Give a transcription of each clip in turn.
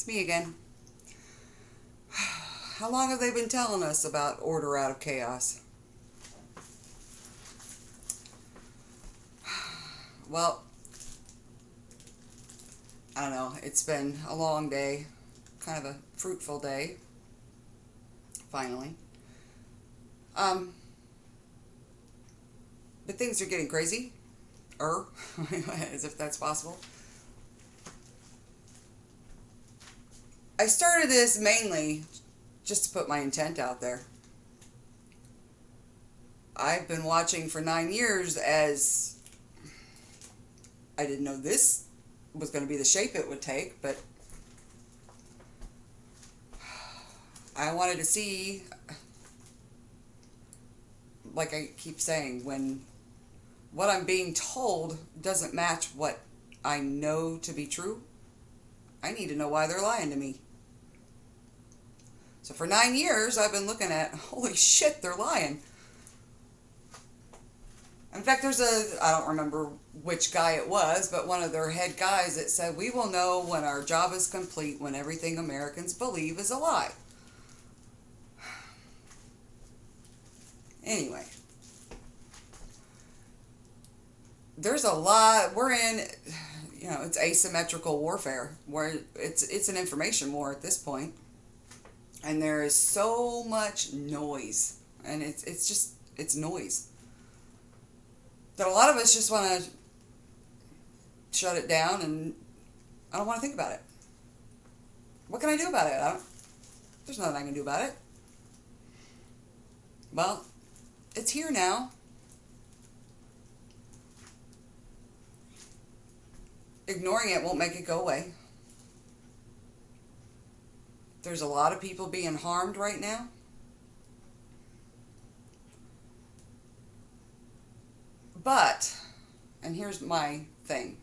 It's me again. How long have they been telling us about order out of chaos? Well, I don't know. It's been a long day, kind of a fruitful day, finally. Um, but things are getting crazy, as if that's possible. I started this mainly just to put my intent out there. I've been watching for 9 years as I didn't know this was going to be the shape it would take, but I wanted to see, like I keep saying, when what I'm being told doesn't match what I know to be true, I need to know why they're lying to me. So for 9 years, I've been looking at, holy shit, they're lying. In fact, I don't remember which guy it was, but one of their head guys that said, we will know when our job is complete when everything Americans believe is a lie. Anyway, there's a lot, we're in, it's asymmetrical warfare, where it's an information war at this point. And there is so much noise, and it's noise, that a lot of us just want to shut it down, and I don't want to think about it. What can I do about it? There's nothing I can do about it. Well, it's here now. Ignoring it won't make it go away. There's a lot of people being harmed right now. But, and here's my thing,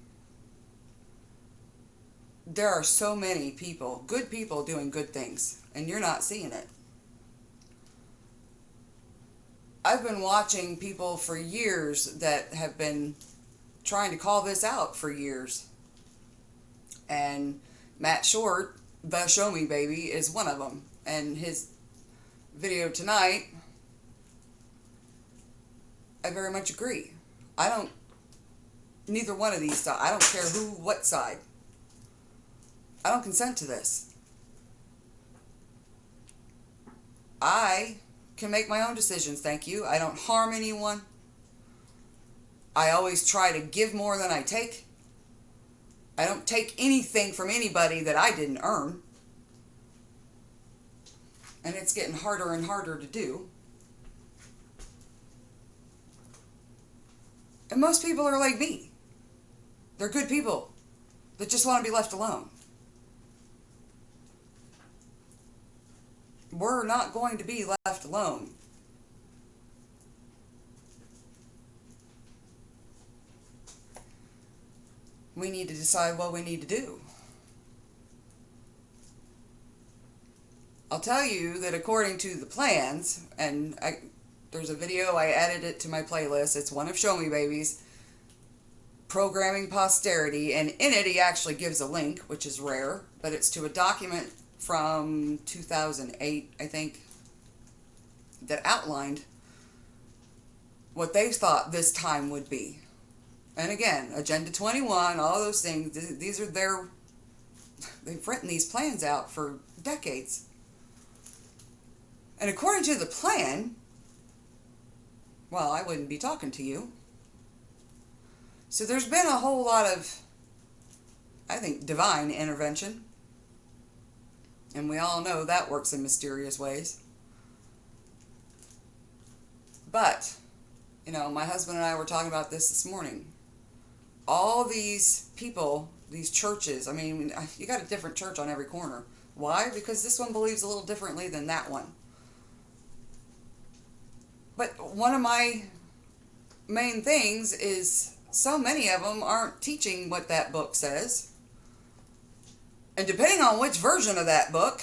there are so many people, good people doing good things, and you're not seeing it. I've been watching people for years that have been trying to call this out for years. And Matt Short, the Show Me Baby, is one of them. And his video tonight, I very much agree. Neither one of these, I don't care what side. I don't consent to this. I can make my own decisions, thank you. I don't harm anyone. I always try to give more than I take. I don't take anything from anybody that I didn't earn. And it's getting harder and harder to do. And most people are like me. They're good people that just want to be left alone. We're not going to be left alone. We need to decide what we need to do. I'll tell you that according to the plans, and there's a video, I added it to my playlist. It's one of Show Me Baby's, Programming Posterity, and in it he actually gives a link, which is rare, but it's to a document from 2008, I think, that outlined what they thought this time would be. And again, Agenda 21, all those things, these are they've written these plans out for decades. And according to the plan, well, I wouldn't be talking to you. So there's been a whole lot of, I think, divine intervention. And we all know that works in mysterious ways. But, my husband and I were talking about this morning. All these people, these churches, you got a different church on every corner. Why? Because this one believes a little differently than that one. But one of my main things is so many of them aren't teaching what that book says. And depending on which version of that book,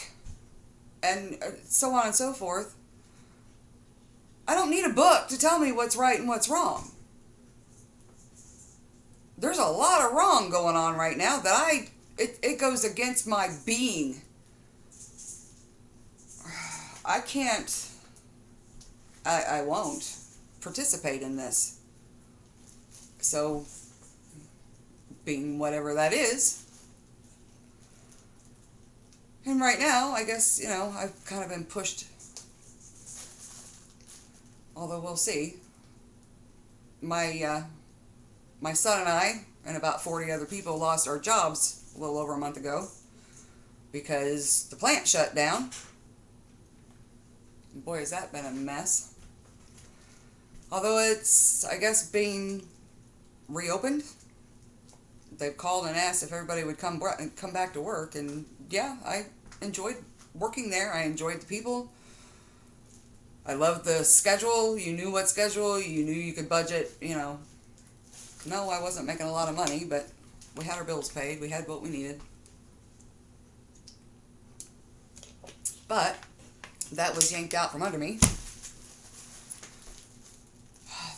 and so on and so forth, I don't need a book to tell me what's right and what's wrong. There's a lot of wrong going on right now that it goes against my being. I can't, I won't participate in this. So, being whatever that is. And right now, I guess, I've kind of been pushed. Although we'll see. My son and I, and about 40 other people, lost our jobs a little over a month ago because the plant shut down. Boy, has that been a mess. Although it's, I guess, being reopened. They've called and asked if everybody would come back to work. And yeah, I enjoyed working there. I enjoyed the people. I loved the schedule. You knew what schedule. You knew you could budget, No, I wasn't making a lot of money, but we had our bills paid. We had what we needed. But that was yanked out from under me.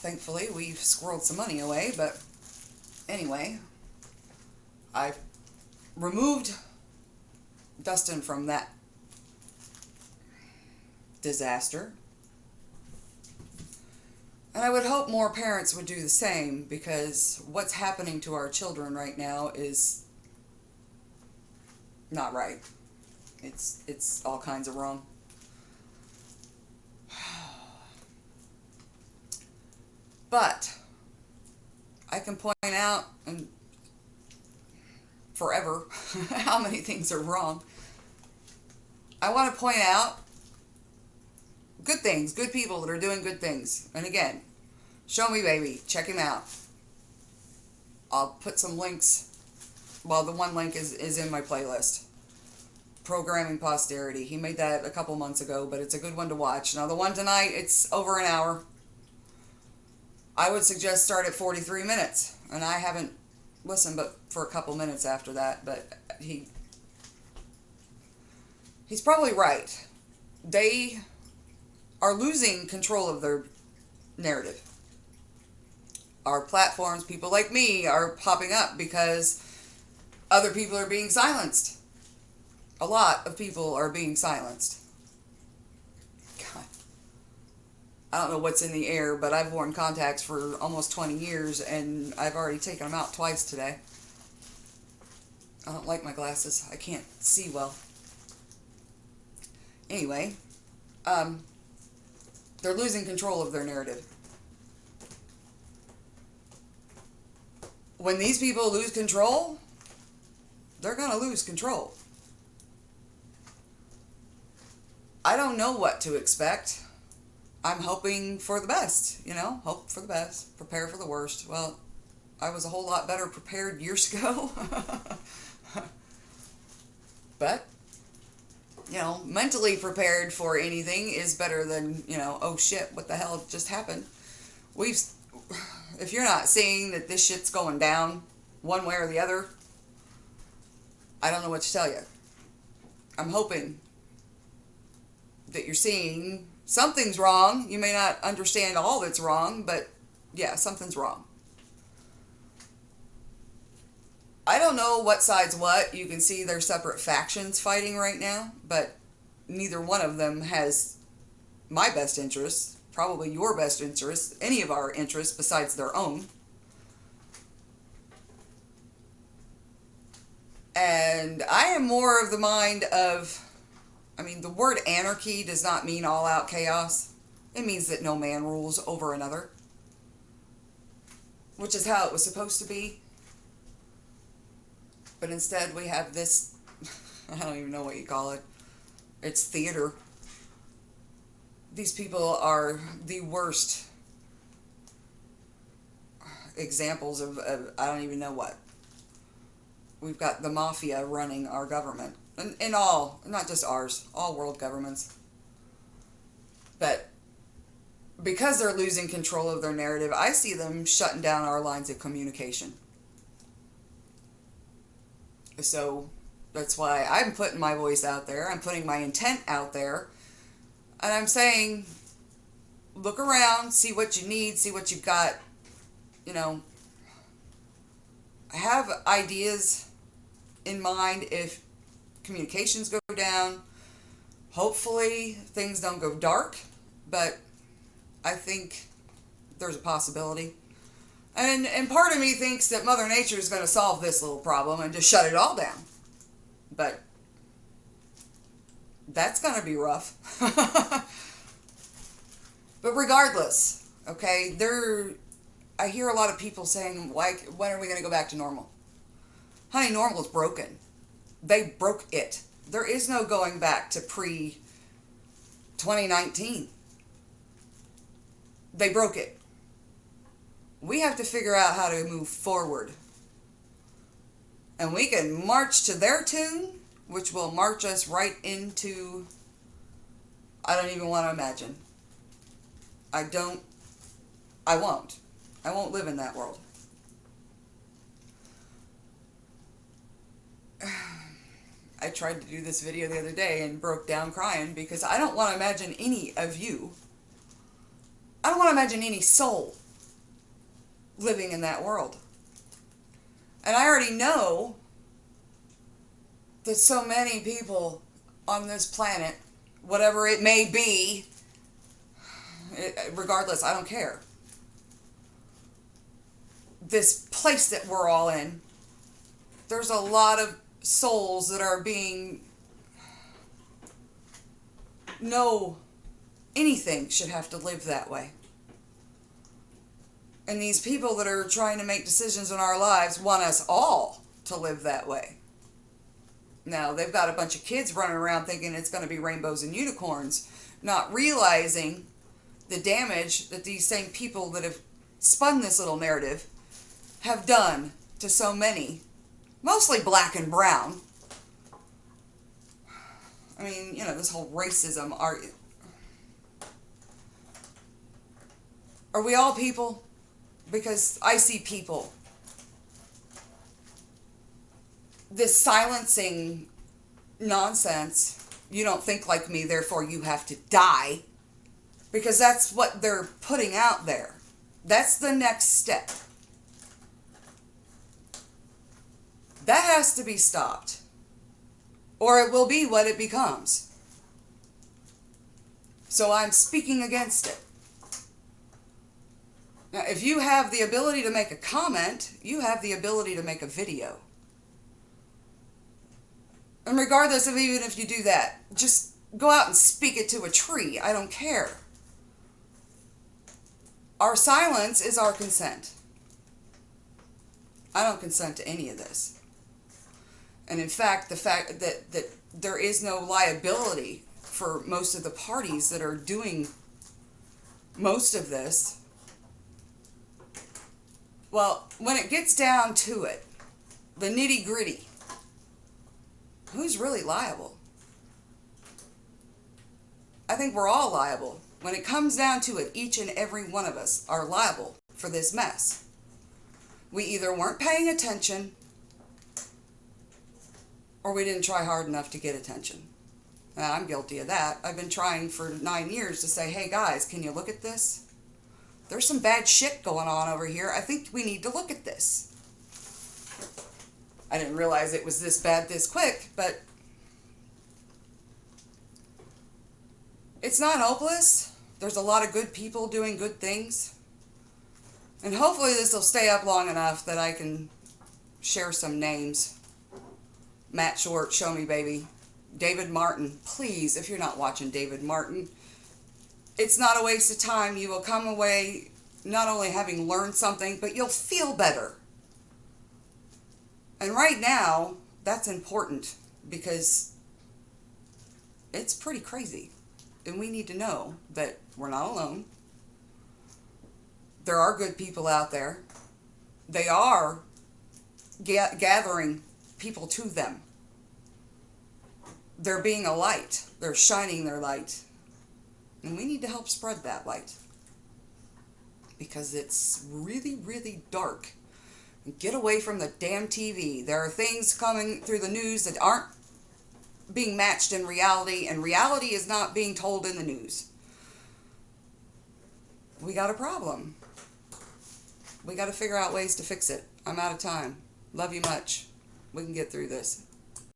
Thankfully, we've squirreled some money away, but anyway, I removed Dustin from that disaster. And I would hope more parents would do the same, because what's happening to our children right now is not right. It's all kinds of wrong. But I can point out, and forever, how many things are wrong. I want to point out good things, good people that are doing good things. And again, Show Me Baby, check him out. I'll put some links. Well, the one link is in my playlist. Programming Posterity. He made that a couple months ago, but it's a good one to watch. Now, the one tonight, it's over an hour. I would suggest start at 43 minutes. And I haven't listened but for a couple minutes after that. But he's probably right. They are losing control of their narrative. Our platforms, people like me, are popping up because other people are being silenced. A lot of people are being silenced. God. I don't know what's in the air, but I've worn contacts for almost 20 years, and I've already taken them out twice today. I don't like my glasses. I can't see well. Anyway, they're losing control of their narrative. When these people lose control, they're going to lose control. I don't know what to expect. I'm hoping for the best, hope for the best, prepare for the worst. Well, I was a whole lot better prepared years ago. But, mentally prepared for anything is better than, oh shit, what the hell just happened? If you're not seeing that this shit's going down one way or the other, I don't know what to tell you. I'm hoping that you're seeing something's wrong. You may not understand all that's wrong, but yeah, something's wrong. I don't know what side's what. You can see they're separate factions fighting right now, but neither one of them has my best interests, probably your best interests, any of our interests besides their own. And I am more of the mind of, the word anarchy does not mean all-out chaos. It means that no man rules over another, which is how it was supposed to be. But instead we have this, I don't even know what you call it. It's theater. These people are the worst examples of I don't even know what. We've got the mafia running our government. And all, not just ours, all world governments. But because they're losing control of their narrative, I see them shutting down our lines of communication. So that's why I'm putting my voice out there. I'm putting my intent out there. And I'm saying, look around, see what you need, see what you've got. Have ideas in mind if communications go down. Hopefully things don't go dark, but I think there's a possibility. And part of me thinks that Mother Nature is going to solve this little problem and just shut it all down. But that's going to be rough. But regardless, okay, I hear a lot of people saying, like, when are we going to go back to normal? Honey, normal is broken. They broke it. There is no going back to pre-2019. They broke it. We have to figure out how to move forward. And we can march to their tune, which will march us right into, I don't even want to imagine. I won't live in that world. I tried to do this video the other day and broke down crying because I don't want to imagine any of you. I don't want to imagine any soul living in that world. And I already know that so many people on this planet, whatever it may be, regardless, I don't care. This place that we're all in, there's a lot of souls that are being, no, anything should have to live that way. And these people that are trying to make decisions in our lives want us all to live that way. Now, they've got a bunch of kids running around thinking it's going to be rainbows and unicorns, not realizing the damage that these same people that have spun this little narrative have done to so many, mostly black and brown. I mean, you know, this whole racism. Are we all people? Because I see people. This silencing nonsense, you don't think like me, therefore you have to die. Because that's what they're putting out there. That's the next step. That has to be stopped. Or it will be what it becomes. So I'm speaking against it. Now, if you have the ability to make a comment, you have the ability to make a video. And regardless of even if you do that, just go out and speak it to a tree. I don't care. Our silence is our consent. I don't consent to any of this. And in fact, the fact that there is no liability for most of the parties that are doing most of this, well, when it gets down to it, the nitty-gritty, who's really liable? I think we're all liable. When it comes down to it, each and every one of us are liable for this mess. We either weren't paying attention or we didn't try hard enough to get attention. And I'm guilty of that. I've been trying for 9 years to say, hey guys, can you look at this? There's some bad shit going on over here. I think we need to look at this. I didn't realize it was this bad this quick, but it's not hopeless. There's a lot of good people doing good things. And hopefully this will stay up long enough that I can share some names. Matt Short, Show Me Baby. David Martin, please, if you're not watching David Martin, it's not a waste of time. You will come away not only having learned something, but you'll feel better. And right now, that's important because it's pretty crazy. And we need to know that we're not alone. There are good people out there. They are gathering people to them. They're being a light. They're shining their light. And we need to help spread that light. Because it's really, really dark. Get away from the damn TV. There are things coming through the news that aren't being matched in reality, and reality is not being told in the news. We got a problem. We got to figure out ways to fix it. I'm out of time. Love you much. We can get through this.